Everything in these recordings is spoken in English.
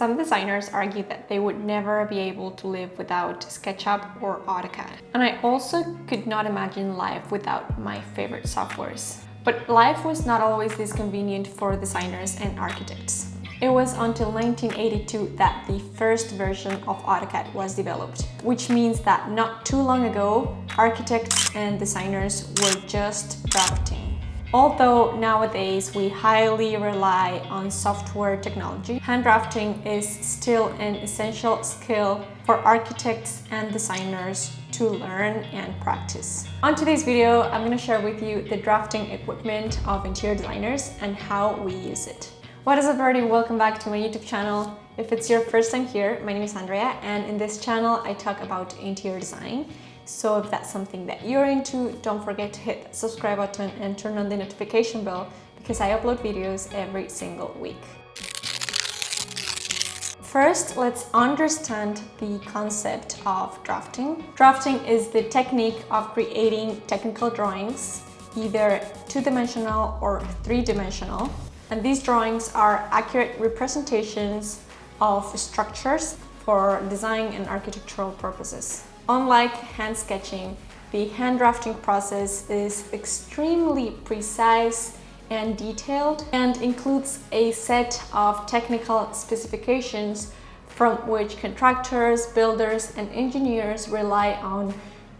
Some designers argue that they would never be able to live without SketchUp or AutoCAD. And I also could not imagine life without my favorite softwares. But life was not always this convenient for designers and architects. It was until 1982 that the first version of AutoCAD was developed, which means that not too long ago, architects and designers were just drafting. Although nowadays we highly rely on software technology, hand drafting is still an essential skill for architects and designers to learn and practice. On today's video, I'm going to share with you the drafting equipment of interior designers and how we use it. What is up, everybody? Welcome back to my YouTube channel. If it's your first time here, my name is Andrea, and in this channel I talk about interior design. So if that's something that you're into, don't forget to hit that subscribe button and turn on the notification bell because I upload videos every single week. First, let's understand the concept of drafting. Drafting is the technique of creating technical drawings, either two-dimensional or three-dimensional. And these drawings are accurate representations of structures for design and architectural purposes. Unlike hand sketching, the hand drafting process is extremely precise and detailed and includes a set of technical specifications from which contractors, builders, and engineers rely on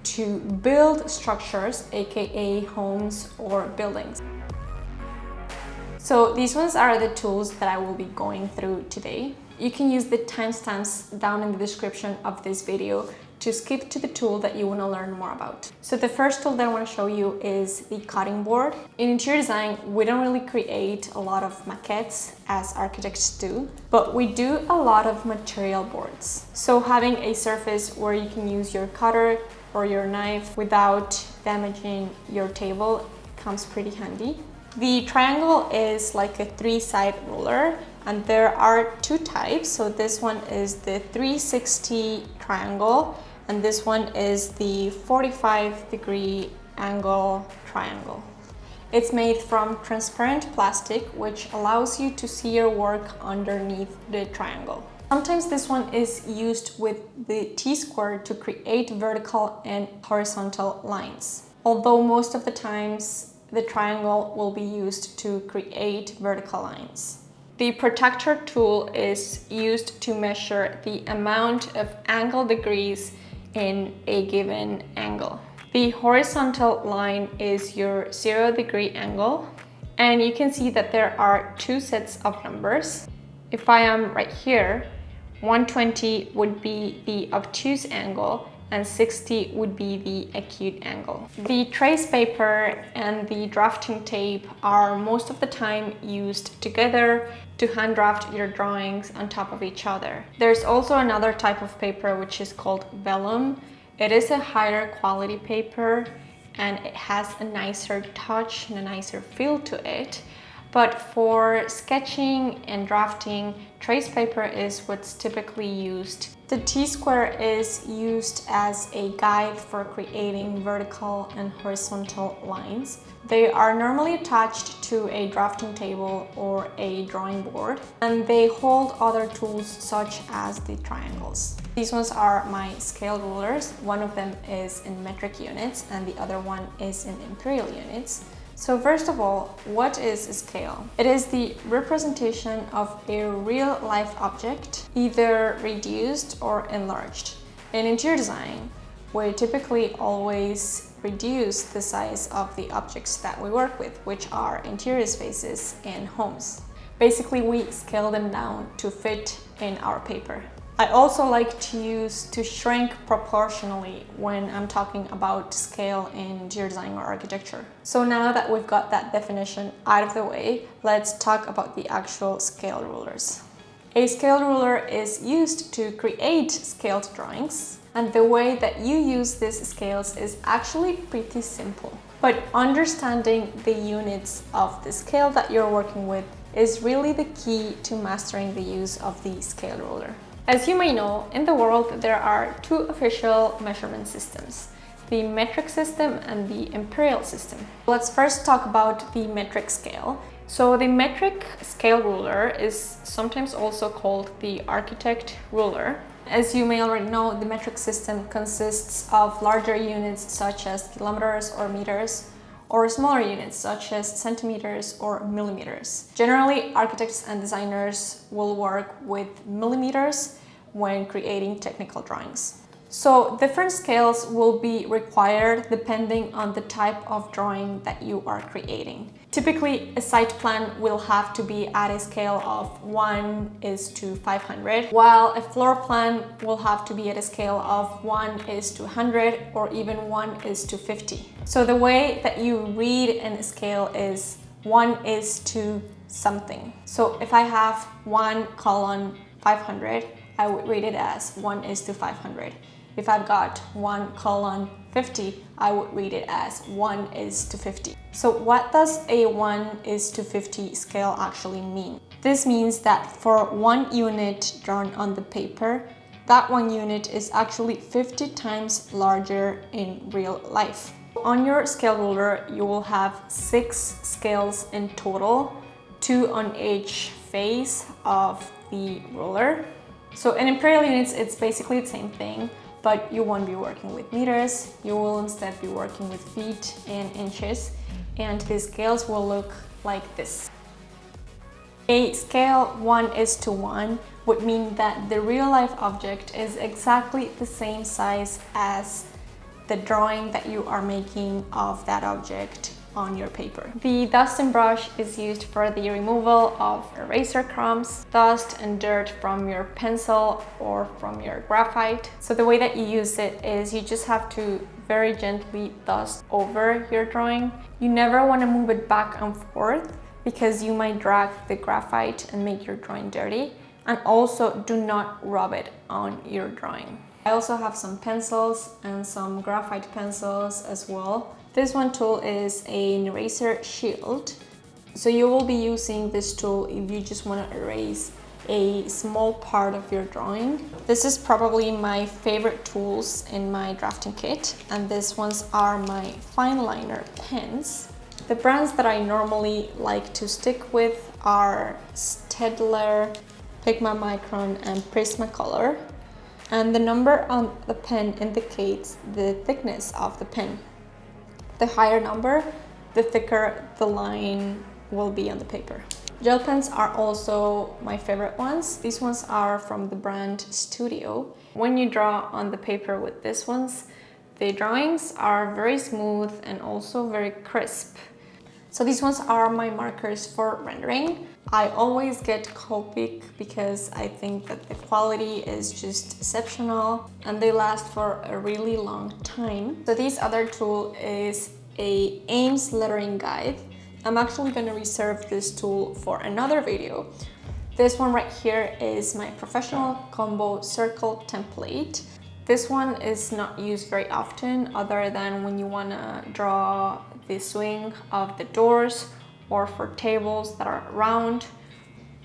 to build structures, aka homes or buildings. So these ones are the tools that I will be going through today. You can use the timestamps down in the description of this video to skip to the tool that you want to learn more about. So the first tool that I want to show you is the cutting board. In interior design, we don't really create a lot of maquettes as architects do, but we do a lot of material boards. So having a surface where you can use your cutter or your knife without damaging your table comes pretty handy. The triangle is like a three-side ruler, and there are two types. So this one is the 360 triangle, and this one is the 45-degree angle triangle. It's made from transparent plastic, which allows you to see your work underneath the triangle. Sometimes this one is used with the T-square to create vertical and horizontal lines. Although most of the times the triangle will be used to create vertical lines. The protractor tool is used to measure the amount of angle degrees in a given angle. The horizontal line is your 0-degree angle, and you can see that there are two sets of numbers. If I am right here, 120 would be the obtuse angle and 60 would be the acute angle. The trace paper and the drafting tape are most of the time used together to hand draft your drawings on top of each other. There's also another type of paper which is called vellum. It is a higher quality paper and it has a nicer touch and a nicer feel to it. But for sketching and drafting, trace paper is what's typically used. The T-square is used as a guide for creating vertical and horizontal lines. They are normally attached to a drafting table or a drawing board, and they hold other tools such as the triangles. These ones are my scale rulers. One of them is in metric units and the other one is in imperial units. So first of all, what is a scale? It is the representation of a real-life object, either reduced or enlarged. In interior design, we typically always reduce the size of the objects that we work with, which are interior spaces and homes. Basically, we scale them down to fit in our paper. I also like to shrink proportionally when I'm talking about scale in interior design or architecture. So now that we've got that definition out of the way, let's talk about the actual scale rulers. A scale ruler is used to create scaled drawings, and the way that you use these scales is actually pretty simple. But understanding the units of the scale that you're working with is really the key to mastering the use of the scale ruler. As you may know, in the world there are two official measurement systems, the metric system and the imperial system. Let's first talk about the metric scale. So the metric scale ruler is sometimes also called the architect ruler. As you may already know, the metric system consists of larger units such as kilometers or meters, or smaller units such as centimeters or millimeters. Generally, architects and designers will work with millimeters when creating technical drawings. So different scales will be required depending on the type of drawing that you are creating. Typically, a site plan will have to be at a scale of 1:500, while a floor plan will have to be at a scale of 1:100 or even 1:50. So the way that you read in a scale is 1:to something. So if I have 1:500, I would read it as 1:500. If I've got 1:50, I would read it as 1:50. So what does a 1:50 scale actually mean? This means that for one unit drawn on the paper, that one unit is actually 50 times larger in real life. On your scale ruler, you will have 6 scales in total, 2 on each face of the ruler. So in imperial units, it's basically the same thing, but you won't be working with meters. You will instead be working with feet and inches, and the scales will look like this. A scale 1:1 would mean that the real life object is exactly the same size as the drawing that you are making of that object on your paper. The dusting brush is used for the removal of eraser crumbs, dust and dirt from your pencil or from your graphite. So the way that you use it is you just have to very gently dust over your drawing. You never want to move it back and forth because you might drag the graphite and make your drawing dirty. And also do not rub it on your drawing. I also have some pencils and some graphite pencils as well. This one tool is an eraser shield. So you will be using this tool if you just want to erase a small part of your drawing. This is probably my favorite tools in my drafting kit, and these ones are my fine liner pens. The brands that I normally like to stick with are Staedtler, Pigma Micron and Prismacolor. And the number on the pen indicates the thickness of the pen. The higher number, the thicker the line will be on the paper. Gel pens are also my favorite ones. These ones are from the brand Studio. When you draw on the paper with these ones, the drawings are very smooth and also very crisp. So these ones are my markers for rendering. I always get Copic because I think that the quality is just exceptional and they last for a really long time. So this other tool is a Ames lettering guide. I'm actually going to reserve this tool for another video. This one right here is my professional combo circle template. This one is not used very often other than when you want to draw the swing of the doors or for tables that are round.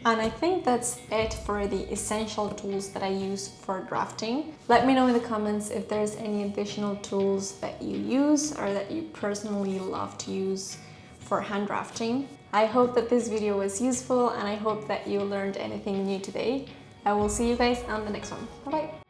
And I think that's it for the essential tools that I use for drafting. Let me know in the comments if there's any additional tools that you use or that you personally love to use for hand drafting. I hope that this video was useful and I hope that you learned anything new today. I will see you guys on the next one. Bye bye.